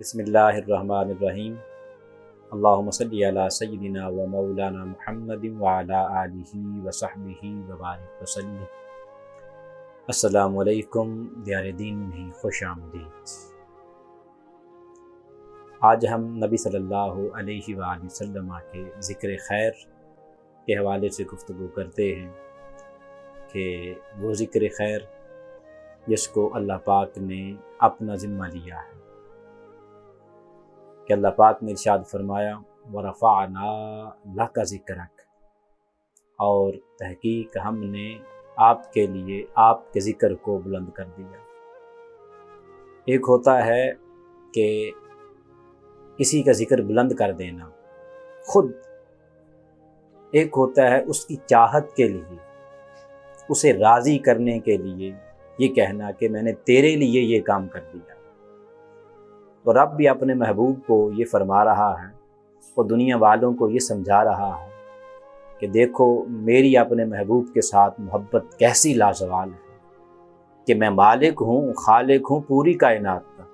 بسم اللہ الرحمن الرحیم۔ اللہم صلی علی سیدنا و مولانا محمد وعلی آلہ وصحبہ وبارک وسلم۔ السلام علیکم دیار دین میں خوش آمدید۔ آج ہم نبی صلی اللہ علیہ وآلہ وسلم کے ذکر خیر کے حوالے سے گفتگو کرتے ہیں کہ وہ ذکر خیر جس کو اللہ پاک نے اپنا ذمہ لیا ہے، کہ اللہ پاک نے ارشاد فرمایا وَرَفَعْنَا لَكَ ذِكْرَكَ، اور تحقیق ہم نے آپ کے لیے آپ کے ذکر کو بلند کر دیا۔ ایک ہوتا ہے کہ کسی کا ذکر بلند کر دینا خود، ایک ہوتا ہے اس کی چاہت کے لیے، اسے راضی کرنے کے لیے یہ کہنا کہ میں نے تیرے لیے یہ کام کر دیا۔ تو رب بھی اپنے محبوب کو یہ فرما رہا ہے اور دنیا والوں کو یہ سمجھا رہا ہے کہ دیکھو میری اپنے محبوب کے ساتھ محبت کیسی لازوال ہے، کہ میں مالک ہوں، خالق ہوں پوری کائنات کا،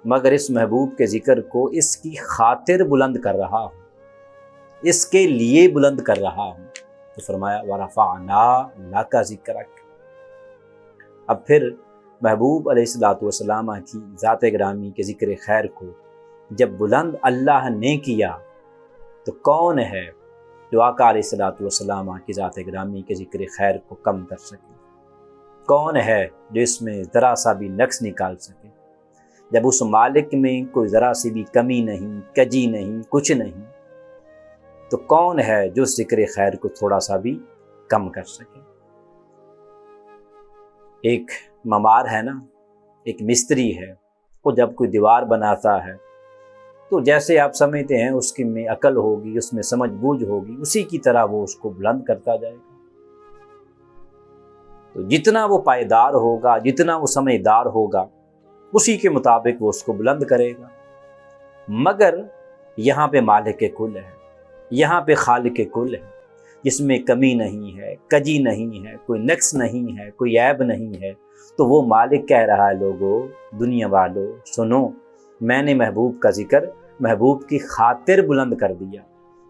مگر اس محبوب کے ذکر کو اس کی خاطر بلند کر رہا ہوں، اس کے لیے بلند کر رہا ہوں۔ تو فرمایا وَرَفَعْنَا لَكَ ذِكْرَكَ۔ اب پھر محبوب علیہ السلام کی ذات گرامی کے ذکر خیر کو جب بلند اللہ نے کیا تو کون ہے جو آقا علیہ السلام کی ذات گرامی کے ذکر خیر کو کم کر سکے؟ کون ہے جو اس میں ذرا سا بھی نقص نکال سکے؟ جب اس مالک میں کوئی ذرا سی بھی کمی نہیں، کجی نہیں، کچھ نہیں، تو کون ہے جو اس ذکر خیر کو تھوڑا سا بھی کم کر سکے؟ ایک معمار ہے نا، ایک مستری ہے، وہ جب کوئی دیوار بناتا ہے تو جیسے آپ سمجھتے ہیں اس کی میں عقل ہوگی، اس میں سمجھ بوجھ ہوگی، اسی کی طرح وہ اس کو بلند کرتا جائے گا۔ تو جتنا وہ پائیدار ہوگا، جتنا وہ سمجھدار ہوگا، اسی کے مطابق وہ اس کو بلند کرے گا۔ مگر یہاں پہ مالک کل ہے، یہاں پہ خالق کل ہے، جس میں کمی نہیں ہے، کجی نہیں ہے، کوئی نقص نہیں ہے، کوئی عیب نہیں ہے، تو وہ مالک کہہ رہا ہے لوگو، دنیا والو سنو، میں نے محبوب کا ذکر محبوب کی خاطر بلند کر دیا۔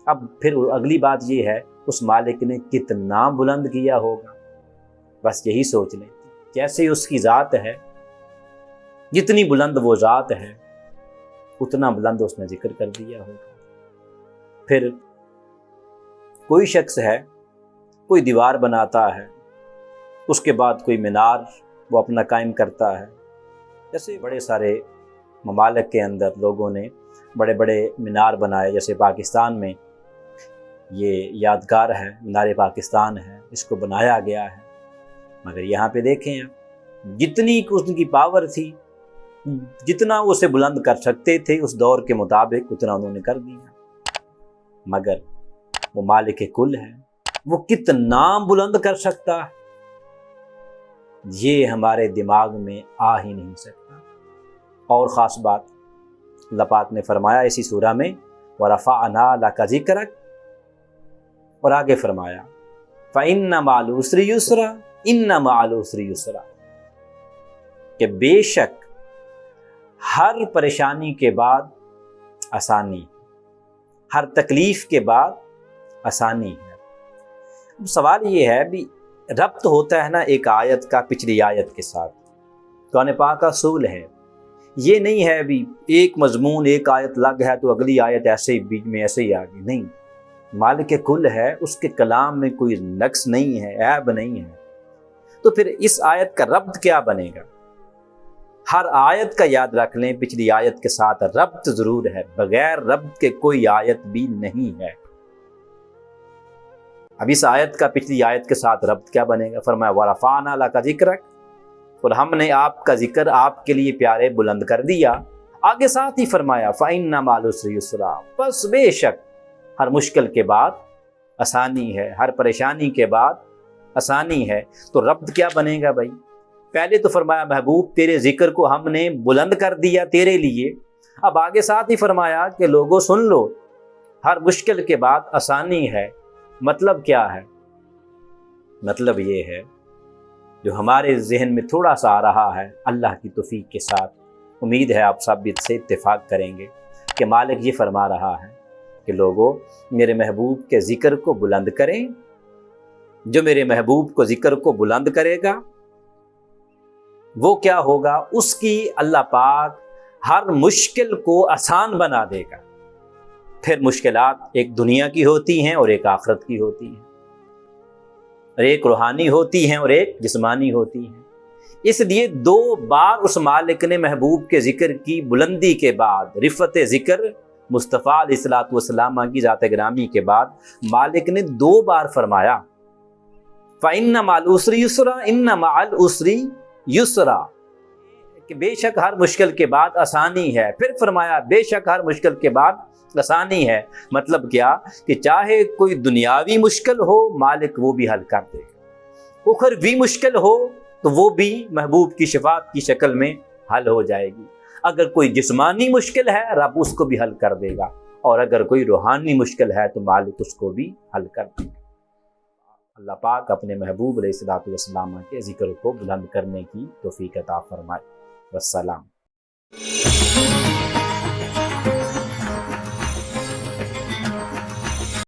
اب پھر اگلی بات یہ ہے اس مالک نے کتنا بلند کیا ہوگا، بس یہی سوچ لیں۔ جیسے اس کی ذات ہے، جتنی بلند وہ ذات ہے اتنا بلند اس نے ذکر کر دیا ہوگا۔ پھر کوئی شخص ہے، کوئی دیوار بناتا ہے، اس کے بعد کوئی مینار وہ اپنا قائم کرتا ہے۔ جیسے بڑے سارے ممالک کے اندر لوگوں نے بڑے بڑے مینار بنائے، جیسے پاکستان میں یہ یادگار ہے، مینار پاکستان ہے، اس کو بنایا گیا ہے۔ مگر یہاں پہ دیکھیں آپ، جتنی اس کی پاور تھی، جتنا وہ اسے بلند کر سکتے تھے اس دور کے مطابق اتنا انہوں نے کر دیا۔ مگر وہ مالک کل ہے، وہ کتنا بلند کر سکتا ہے یہ ہمارے دماغ میں آ ہی نہیں سکتا۔ اور خاص بات اللہ پاک نے فرمایا اسی سورہ میں وَرَفَعْنَا لَكَ ذِكْرَكَ، اور آگے فرمایا فَإِنَّ مَعَ الْعُسْرِ يُسْرًا إِنَّ مَعَ الْعُسْرِ يُسْرًا، کہ بے شک ہر پریشانی کے بعد آسانی، ہر تکلیف کے بعد آسانی ہے۔ اب سوال یہ ہے بھی ربط ہوتا ہے نا ایک آیت کا پچھلی آیت کے ساتھ، قرآن پاک کا اصول ہے، یہ نہیں ہے بھی ایک مضمون ایک آیت لگ ہے تو اگلی آیت ایسے ہی بیچ میں ایسے ہی آ گئی، نہیں، مالک کل ہے، اس کے کلام میں کوئی نقص نہیں ہے، عیب نہیں ہے، تو پھر اس آیت کا ربط کیا بنے گا؟ ہر آیت کا یاد رکھ لیں پچھلی آیت کے ساتھ ربط ضرور ہے، بغیر ربط کے کوئی آیت بھی نہیں ہے۔ اب اس آیت کا پچھلی آیت کے ساتھ ربط کیا بنے گا؟ فرمایا وَرَفَعْنَا لَكَ ذِكْرَكَ، اور ہم نے آپ کا ذکر آپ کے لیے پیارے بلند کر دیا۔ آگے ساتھ ہی فرمایا فَإِنَّ مَعَ الْعُسْرِ يُسْرًا، بس بے شک ہر مشکل کے بعد آسانی ہے، ہر پریشانی کے بعد آسانی ہے۔ تو ربط کیا بنے گا بھائی؟ پہلے تو فرمایا محبوب تیرے ذکر کو ہم نے بلند کر دیا تیرے لیے، اب آگے ساتھ ہی فرمایا کہ لوگوں سن لو، ہر مشکل کے بعد آسانی ہے۔ مطلب کیا ہے؟ مطلب یہ ہے جو ہمارے ذہن میں تھوڑا سا آ رہا ہے، اللہ کی توفیق کے ساتھ امید ہے آپ سب اس سے اتفاق کریں گے کہ مالک یہ فرما رہا ہے کہ لوگوں میرے محبوب کے ذکر کو بلند کریں، جو میرے محبوب کو ذکر کو بلند کرے گا وہ کیا ہوگا، اس کی اللہ پاک ہر مشکل کو آسان بنا دے گا۔ پھر مشکلات ایک دنیا کی ہوتی ہیں اور ایک آخرت کی ہوتی ہیں، اور ایک روحانی ہوتی ہیں اور ایک جسمانی ہوتی ہیں۔ اس لیے 2 بار اس مالک نے محبوب کے ذکر کی بلندی کے بعد، رفعت ذکر مصطفیٰ علیہ الصلوۃ والسلام کی ذات گرامی کے بعد مالک نے 2 بار فرمایا فَإِنَّ مَعَ الْعُسْرِ يُسْرًا إِنَّ مَعَ الْعُسْرِ يُسْرًا، کہ بے شک ہر مشکل کے بعد آسانی ہے۔ پھر فرمایا بے شک ہر مشکل کے بعد آسانی ہے۔ مطلب کیا کہ چاہے کوئی دنیاوی مشکل ہو مالک وہ بھی حل کر دے گا، اخروی مشکل ہو تو وہ بھی محبوب کی شفاعت کی شکل میں حل ہو جائے گی۔ اگر کوئی جسمانی مشکل ہے رب اس کو بھی حل کر دے گا، اور اگر کوئی روحانی مشکل ہے تو مالک اس کو بھی حل کر دے گا۔ اللہ پاک اپنے محبوب علیہ الصلوۃ والسلام کے ذکر کو بلند کرنے کی توفیق عطا فرمائے۔ والسلام۔